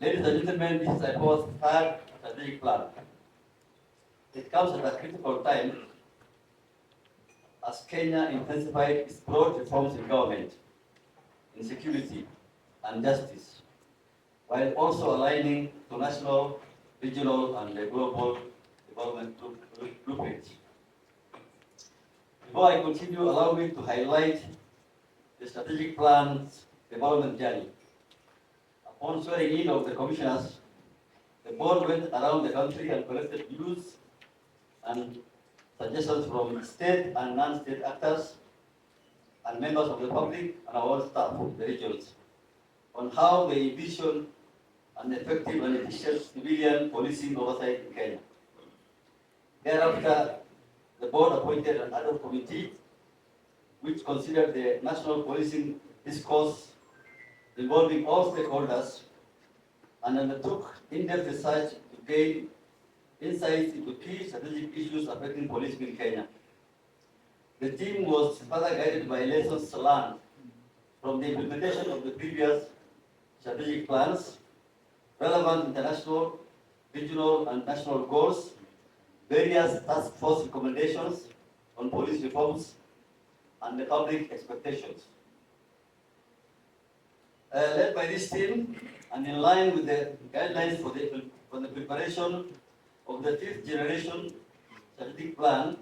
Ladies and gentlemen, this is IPOA's third strategic plan. It comes at a critical time as Kenya intensified its broad reforms in government, in security and justice, while also aligning to national, regional, and global development blueprints. Before I continue, allow me to highlight the strategic plan's development journey. Upon swearing in of the commissioners, the board went around the country and collected views and suggestions from state and non-state actors and members of the public and our staff of the regions on how they envision an effective and efficient civilian policing oversight in Kenya. Thereafter, the board appointed an ad hoc committee which considered the national policing discourse involving all stakeholders and undertook in-depth research to gain insights into key strategic issues affecting policing in Kenya. The team was further guided by lessons learned from the implementation of the previous strategic plans, relevant international, regional, and national goals, various task force recommendations on police reforms, and the public expectations. Led by this team and in line with the guidelines for the preparation of the fifth generation strategic plan,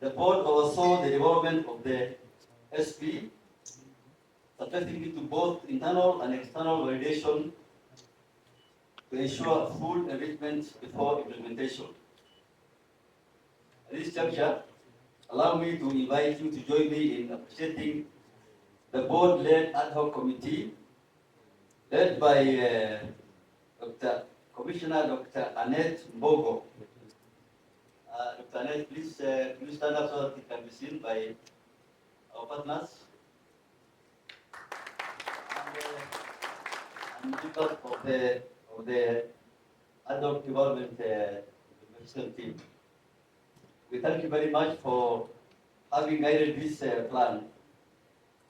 the board oversaw the development of the SP, subjecting it to both internal and external validation to ensure full enrichment before implementation. At this juncture, allow me to invite you to join me in appreciating the board-led ad hoc committee led by Commissioner Dr. Annette Mbogo. Dr. Annette, please stand up so that it can be seen by our partners and members of the ad hoc development team. We thank you very much for having guided this plan.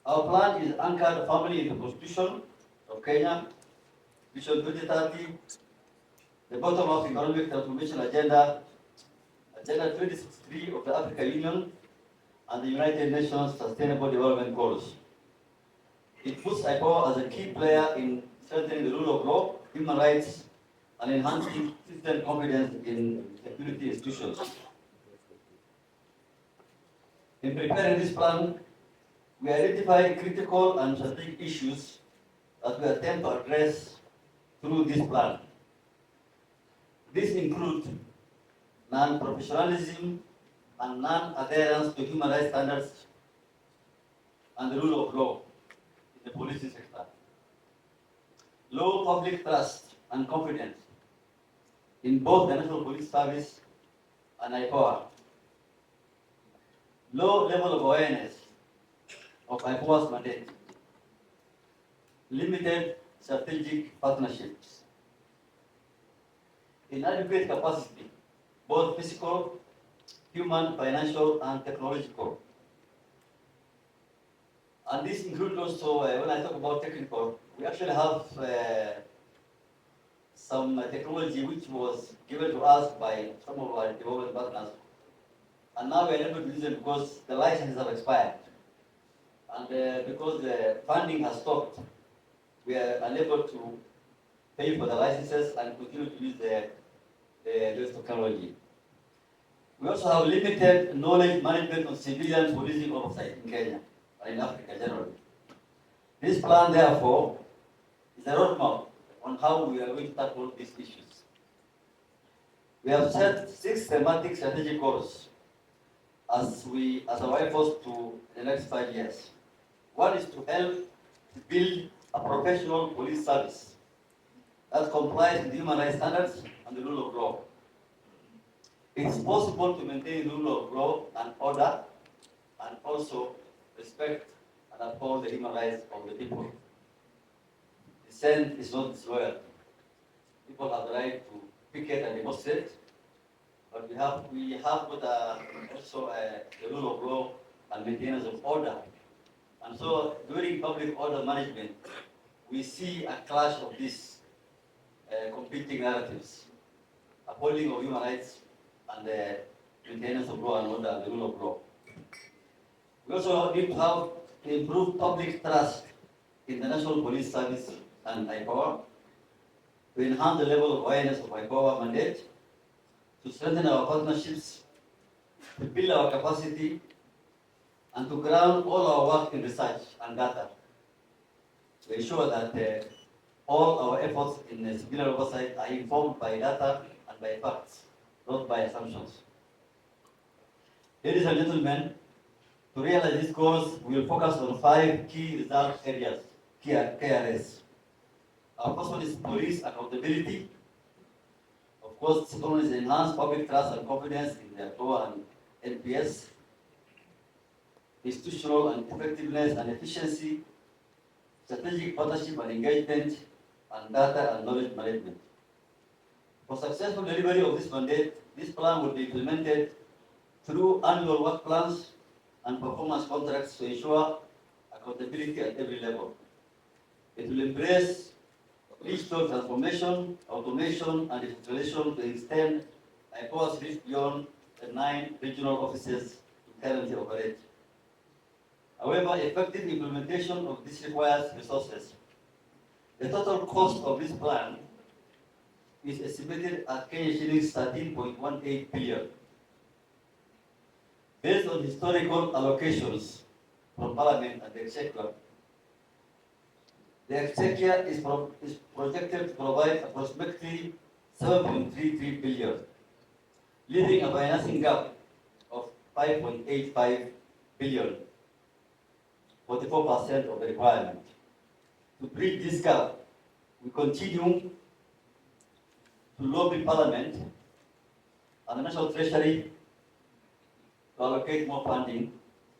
Our plan is anchored firmly in the Constitution of Kenya, Vision 2030, the bottom-up economic transformation agenda, Agenda 2063 of the African Union, and the United Nations Sustainable Development Goals. It puts IPOA as a key player in strengthening the rule of law, human rights, and enhancing citizen confidence in security institutions. In preparing this plan, we identified critical and strategic issues that we attempt to address through this plan. These include non-professionalism and non-adherence to human rights standards and the rule of law in the policing sector, low public trust and confidence in both the National Police Service and IPOA, low level of awareness of IPOA's mandate, limited strategic partnerships, inadequate capacity, both physical, human, financial, and technological. And this includes also, when I talk about technical, we actually have some technology which was given to us by some of our development partners. And now we are able to use it because the licenses have expired. And because the funding has stopped, we are unable to pay for the licenses and continue to use the technology. We also have limited knowledge management on civilian policing oversight in Kenya and in Africa generally. This plan, therefore, is a roadmap on how we are going to tackle these issues. We have set 6 thematic strategic goals as our efforts to the next 5 years. One is to help build a professional police service that complies with human rights standards and the rule of law. It is possible to maintain the rule of law and order and also respect and uphold the human rights of the people. Dissent is not disloyalty. People have the right to picket and demonstrate, but we have also the rule of law and maintenance of order. And so during public order management, we see a clash of this competing narratives, upholding of human rights, and the maintenance of law and order and the rule of law. We also need to have improved public trust in the National Police Service and IPOA, to enhance the level of awareness of IPOA mandate, to strengthen our partnerships, to build our capacity, and to ground all our work in research and data to ensure that all our efforts in civilian oversight are informed by data and by facts, not by assumptions. Ladies and gentlemen, to realize these goals, we will focus on 5 key result areas, KRS. Our first one is police accountability. Of course, the second one is enhanced public trust and confidence in the IPOA and NPS. Institutional and effectiveness and efficiency, strategic partnership and engagement, and data and knowledge management. For successful delivery of this mandate, this plan will be implemented through annual work plans and performance contracts to ensure accountability at every level. It will embrace digital transformation, automation, and digitalization to extend IPOA's reach beyond the 9 regional offices we currently operate. However, effective implementation of this requires resources. The total cost of this plan is estimated at Kenya shillings 13.18 billion. Based on historical allocations from Parliament and the Exchequer, the Exchequer is projected to provide approximately 7.33 billion, leaving a financing gap of 5.85 billion, 44% of the requirement. To bridge this gap, we continue to lobby Parliament and the National Treasury to allocate more funding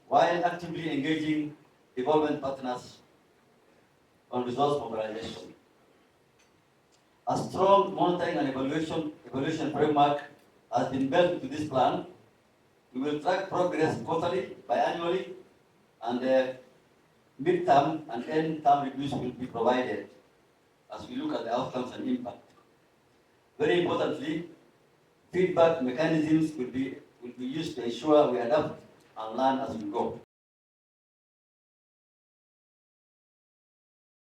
while actively engaging development partners on resource mobilization. A strong monitoring and evaluation framework has been built into this plan. We will track progress quarterly, biannually, and mid-term and end-term reviews will be provided as we look at the outcomes and impact. Very importantly, feedback mechanisms will be used to ensure we adapt and learn as we go.